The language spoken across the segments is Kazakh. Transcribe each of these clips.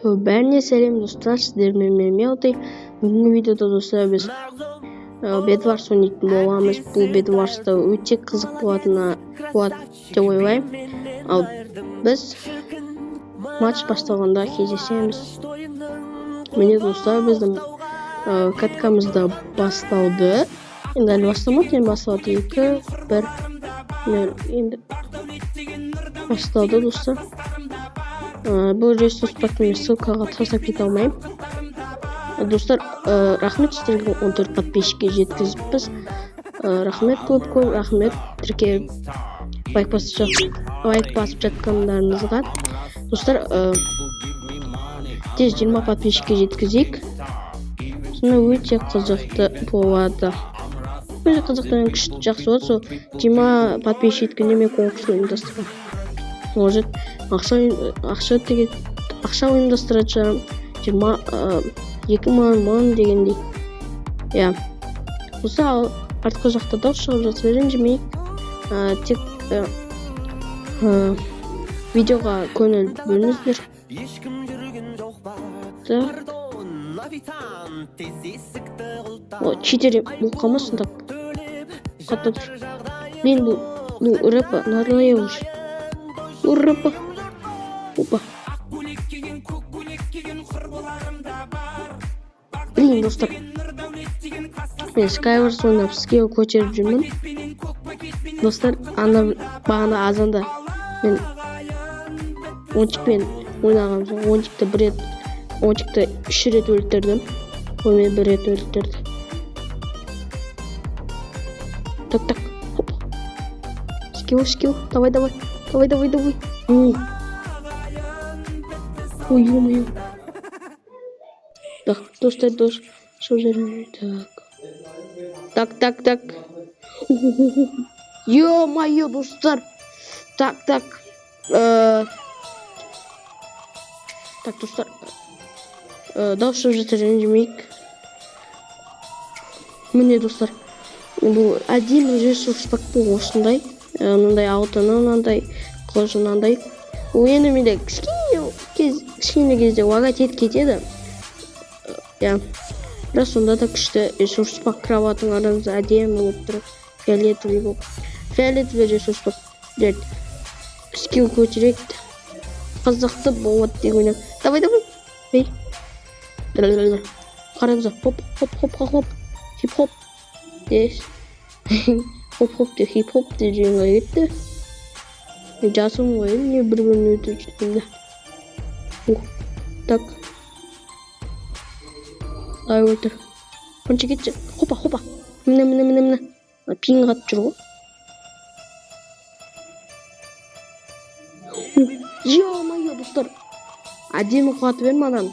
Бәріне сәлем достар, сіздермен мен Мелти. Бүгінгі видеода достар біз Bedwars ойнайтын боламыз. Бұл Bedwars'та өте қызық болады деп ойлаймын. Ал біз матч басталғанда кездесеміз. Міне достар, біздің каткамызда басталды. Енді әлі басталмады, енді басталды 2-1. Енді басталды достар. Бұл ресурс пакетіне ссылкаға тастап кете алмаймын. Достар, рахмет сіздерге 14 подписчикке жеткізіппіз. Рахмет көп рахмет тіркеліп лайк басып жатқандарыңызға. Достар, тез 20 подписчикке жеткізейік. Соны өте қызықты болады. Өте қызықты күшті жақсы болады. Сол 20 подписчик жеткенде мен конкурс ұйымдастырамын. Может, ақша ұйымдастыратын 20 мың дегендей. Я. Осы артқы жақта дауыс шығып жатса ренжімейік. Тек видеоға көңіл бөліңіздер. Читер болып қалмасын так. Қатта тұр. Мен бұл рэпа нарлай ұлыш. Уррапа. Опа. Блин, достар. Мен Skywars ойнап скилл көтеріп жүрмін. Достар, бағана азанда мен ончикпен ойнаған соң ончикті 3 рет өлтірдім. Ол мен 1 рет өлтірді. Так. Хоп. Скилл. Давай. Ой, ё-моё. Так, достар, что же так. Ё-моё, достар. Так. Так, достар. Дауыс шығып жатыр, ренжімейік. Міне достар. Бұл один ресурс пак бұл осындай. Мынандай алтыны, мынандай қылышы, мынандай. Ол енді менде кішкене кезде лага кетеді. Бірақ сонда да күшті ресурс пак кроватын арамызда әдемі болып тұрып, фиолетовый ресурс пак скилл көтерек қызықты болады деп ойлаймын. Давай. Ей. Қараңыздар. Хоп. Хип-хоп. Дес. Хоп деп хип-хоп деп жеңға кетті. Жасым ғой, не бір-бірін өтіп жүргенде. Так. Ай өлтір. Қанша кетші? Хопа. Міне. Пиң қатып жүр ғой. Ё-моё, достар. Әдемі қуаты бер маған.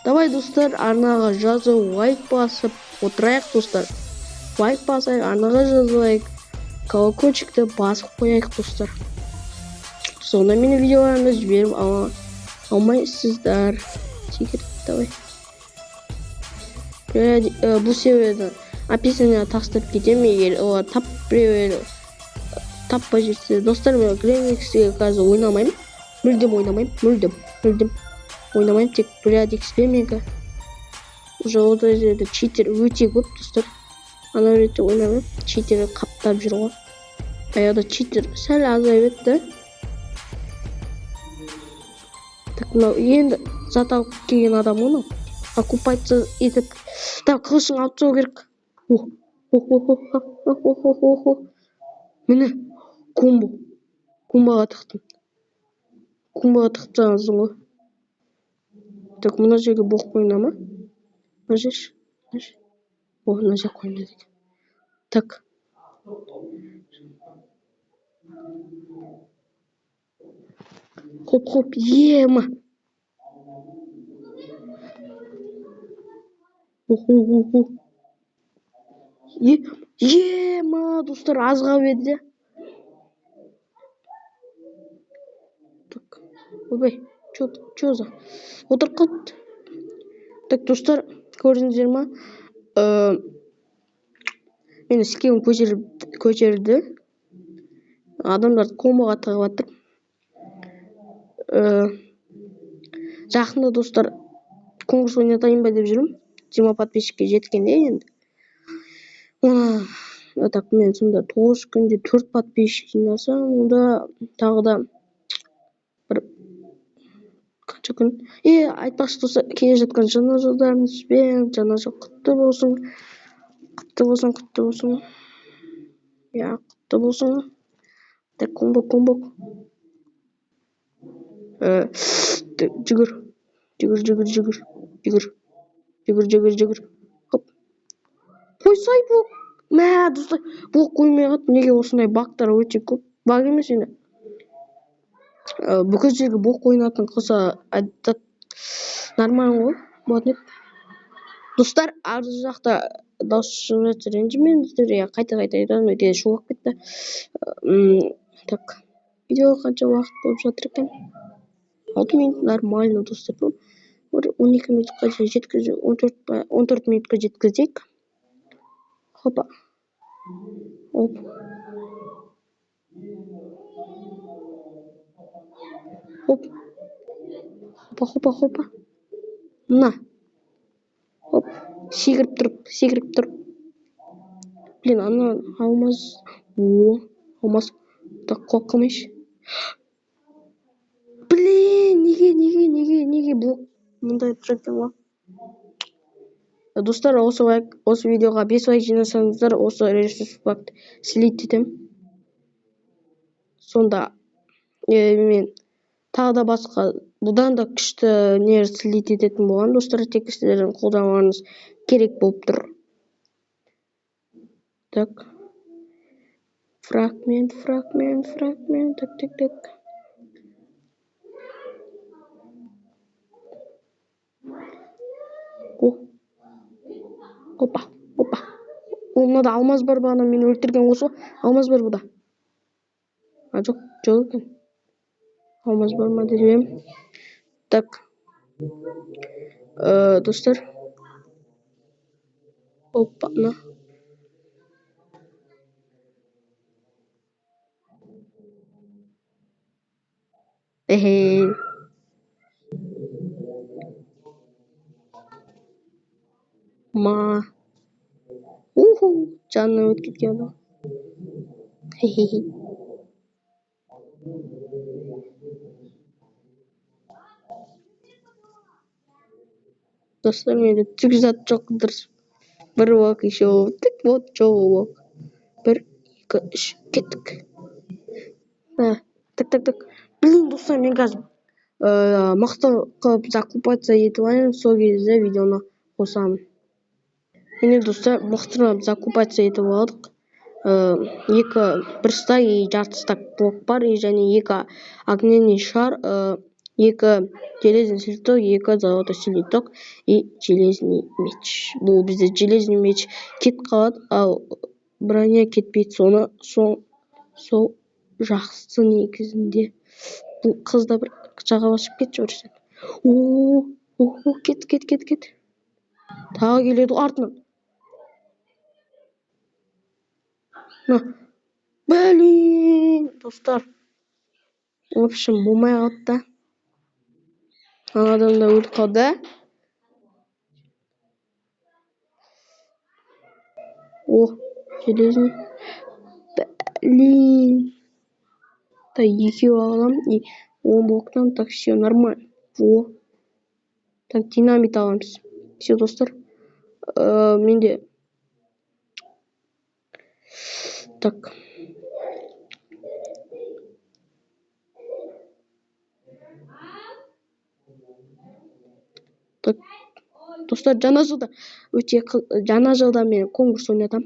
Давай, достар, арнаға жазып, лайк басып отырайық, достар. Лайк басайық, арнаға жазылайық. Колокольчикті басып қояйық, достар. Сонда мені видеоларымды жіберіп алмайсыздар. Секрет, давай. Бұл серверді описание тастап кетемін, егер олар таппай жетсе. Достар, мен Гренексіге қазір ойнамаймын. Мүлдем ойнамаймын, тек экспериментка. Уже ода жерде читер өте көп, достар. Ана ретте ойнамаймын, читері қаптап жүр ғой. Аяда читер сәл азайып етті. Так, мынау енді зат алып келген адам оны оккупация етіп. Так, қылышын алып тастау керек. Міне, комбоға тықтым. Комбоға тықтыңыз ғой. Так, мына жерге боқ қойына ма? Мына жер. Мына жер қойына деген. Так. Хоп, ема. Ема, достар, азға беді. Так, ойбай, чё за? Отыр қалды. Так, достар, көрдіңіздер ма? Мені скилл көтерді. Адамдар комбоға тығып жатыр. жақында достар конкурс ойнатайын ба деп жүрмін. 20 подписчикке жеткенде енді. Так, мен сонда 9 күнде 4 подписчик жинасам, онда тағы да бір қанша күн. Айтпақшы достар, келе жатқан жаңа жылдарыңызбен, жаңа жыл құтты болсын. Құтты болсын. Құтты болсын. Так, комбо. Жүгір. Хоп. Қойсай блок. Достар, блок қоймай қалды. Неге осындай бактар өте көп? Баг емес енді. Бүкіл жерге блок ойнатын қылса, нормально ғой. Болатын еді. Достар, арғы жақта дауыс шығып жатса ренжімеңіздер. Қайта айтамын, өте шулап кетті. Так, видео қанша уақыт болып жатыр екен? 6 минут нормально, достар. Бір 12 минутқа жеткізіп, 14 минутқа жеткізейік. Хопа. Оп. Хопа. Мына. Хоп. Секіріп тұрып. Блин, ана алмаз. Алмаз. Так, қоқымеш. Блин, неге блок мұндай тұрып ма? Достар, осы видеоға 5 лайк жинасаңыздар, осы ресурс факт слит етем. Сонда мен тағы да басқа бұдан да күшті не слит ететін болған. Достар, тек сіздердің қолдауларыңыз керек болып тұр. Так. Фрагмент. Так. Опа. Мынада алмаз бар бағана мені өлтірген осы. Алмаз бар бұда. Жоқ екен. Алмаз бар ма деп. Так. Достар. Опа, на. Жанына өтіп кеткен адам. Достар, менде түк зат жоқ дұрыс. Бір уақ еще. Тік вот жоқ. 1, 2, 3, кеттік. Так. Блин, достар, мен қазір мықты қылып закупаться етіп алайын, сол кезде видеоны қосамын. Міне достар, мықтырып закупаться етіп алдық. Бір стак и жарты стак блок бар, және 2 огненный шар, 2 железный слиток, 2 золотой слиток и железный меч. Бұл бізде железный меч кетіп қалады, ал броня кетпейді. Сол жақсы негізінде. Бұл қызда бір жаға басып кетші өрсен. Кет. Тағы келеді артынан. Блин, достар. В общем, болмай қалды да. Адам да өліп қалды. Железный. Блин. Так, 2 алам. 10 блоктан, так, все нормально. Так, динамит аламыз. Все, достар. Менде. Так. Достар, жаңа жылда мен конкурс ойнатам.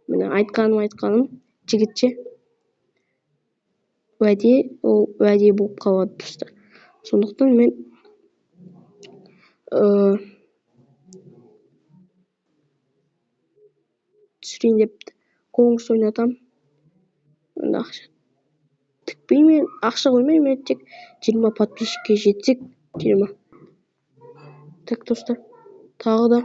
Міне айтқаным жігітше. Уәде болып қалады, достар. Сондықтан мен түсірейін деп конкурс ойнатам. Ақша тікпеймін, ақша қоймаймын, тек 20 подписчикке жетсек, 20. Так, достар, тағы да.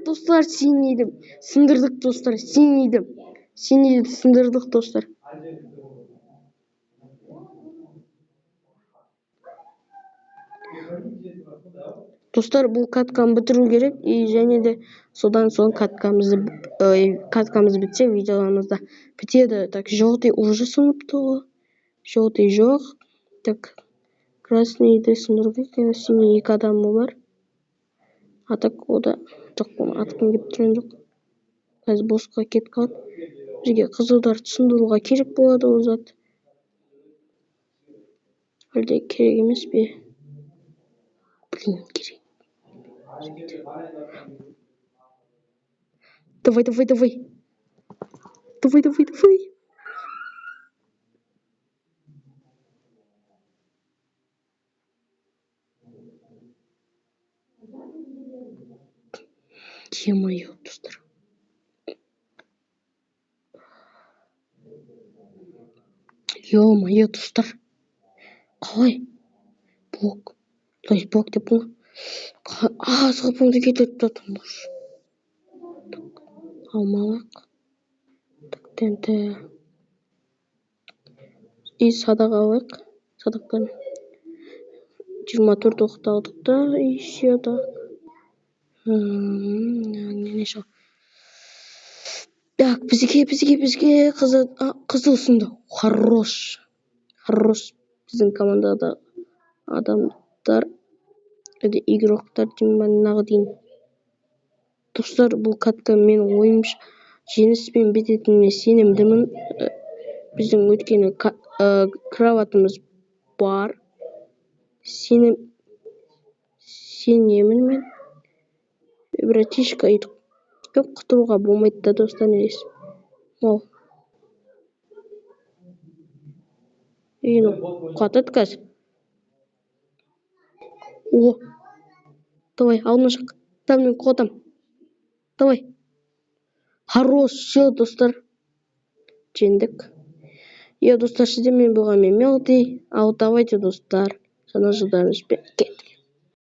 Достар, синийdim. Сындырдық достар, синийdim. Синийді сындырдық достар. Достар, бұл катканы бітіру керек, және де содан соң каткамыз бітсе видеоlarımız да бітеді. Так, желтый уже сыныпты ғой. Желтый жоқ. Так, красныйды сындырдық, синий 2 адамы бар. А так ода жоқ, бұны атқым келіп тұрған жоқ. Қазір босқа кетіп қалды. Бізге қызылдарды сындыруға керек болады ол зат. Әлде керек емес пе? Блин, керек. Давай. Е-мое, достар. Е-мое, достар. Қалай? Блок. То есть блок деп бұл. Сылпымды кетіп жатырмын. Алмалық. Так, тенті. Садақ алайық. Садақтан 24 оқты алдық та, еще да. Не шо? Так, бізге қызыл сынды. Хорош. Біздің командада адамдар, игроктар деманнағы дейін. Достар, бұл катка мен ойымша жеңіспен бітетініне сенімдімін. Біздің өткені кроватымыз бар. Сенемін мен. Братишка едік. Құтыруға болмайды да, достар, нелес. Қатады қазір. Давай, алдыма шық. Там мен қотам. Давай. Хорош, все, достар. Жеңдік. Достар, сіздермен болған мен Мелти. Ал давайте, достар, жаңа жылдарыңызбен кеттік.